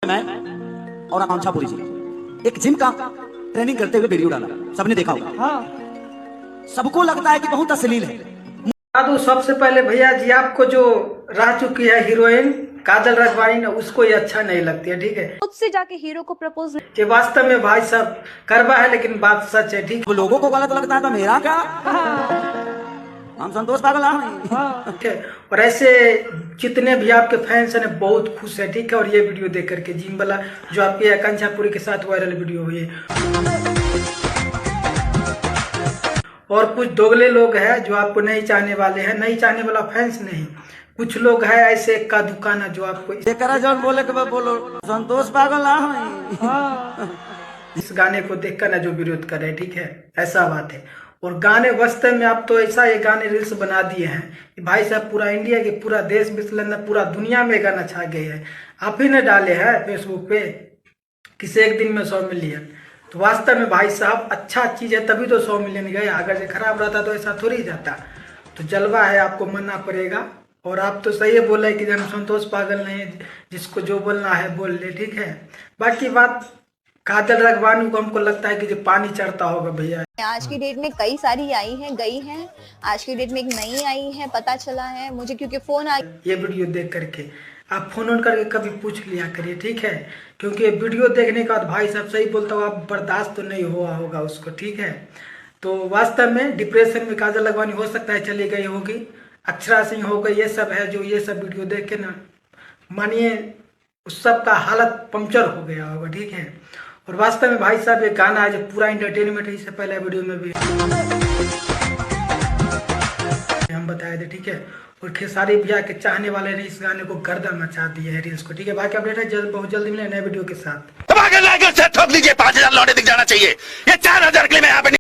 मैं और आकांक्षा पुरी जी एक जिम का ट्रेनिंग करते हुए वीडियो डाला, सबने देखा होगा। हाँ। सबको लगता है कि बहुत अश्लील है। तो सबसे पहले भैया जी आपको जो रह चुकी है हीरोइन काजल राघवानी ना, उसको ये अच्छा नहीं लगती है, ठीक है। खुद से जाके हीरो को प्रपोज कि वास्तव में भाई साहब करवा है, लेकिन बात सच है, ठीक वो लोगों को गलत लगता है तो मेरा क्या, हम संतोष पागल है। और ऐसे जितने भी आपके फैंस हैं बहुत खुश है, ठीक है। और ये वीडियो देख करके जिम वाला जो आपकी आकांक्षा पुरी के साथ वायरल वीडियो हुई है। और कुछ दोगले लोग हैं जो आपको नहीं चाहने वाले हैं, नहीं चाहने वाला फैंस नहीं, कुछ लोग हैं ऐसे का दुकान है जो आपको जौन बोले के बोलो संतोष पागल इस गाने को देखकर ना जो विरोध करे, ठीक है, ऐसा बात है। और गाने वास्तव में आप तो ऐसा ये गाने रील्स बना दिए हैं कि भाई साहब पूरा इंडिया के पूरा देश में पूरा दुनिया में गाना छा गए हैं। आप ही ने डाले हैं फेसबुक पे किसी एक दिन में 100 मिलियन। तो वास्तव में भाई साहब अच्छा चीज है तभी तो 100 मिलियन गए, अगर ये खराब रहता तो ऐसा थोड़ी जाता। तो जलवा है, आपको मानना पड़ेगा। और आप तो सही है बोले कि हम संतोष पागल नहीं, जिसको जो बोलना है बोल ले, ठीक है। बाकी बात काजल राघवानी को हमको लगता है कि जो पानी चढ़ता होगा भैया। आज की डेट में कई सारी आई हैं, गई हैं। आज की डेट में एक नई आई है, पता चला है मुझे क्योंकि फोन आ ये वीडियो देख करके आप फोन ऑन करके कभी पूछ लिया करिए, ठीक है। क्योंकि ये वीडियो देखने के बाद भाई साहब सही बोलता हूँ आप बर्दाश्त तो नहीं हुआ होगा उसको, ठीक है। तो वास्तव में डिप्रेशन में काजल राघवानी हो सकता है चली गई होगी, अक्षरा सिंह हो गई, ये सब है जो ये सब वीडियो देख के ना मानिए उस सब का हालत पंक्चर हो गया होगा, ठीक है। और वास्तव में भाई साहब ये गाना है जो पूरा इंटरटेनमेंट है, इससे पहले वीडियो में भी हम बताए थे, ठीक है। और खेसारी भैया के चाहने वाले ने इस गाने को गर्दा मचा दिया है रील्स को, ठीक है। बाकी अपडेट है बहुत जल्दी मिले नए वीडियो के साथ। ठोक दीजिए, 5000 लौटे दिख जाना चाहिए। ये 4000 के लिए मैं यहाँ पे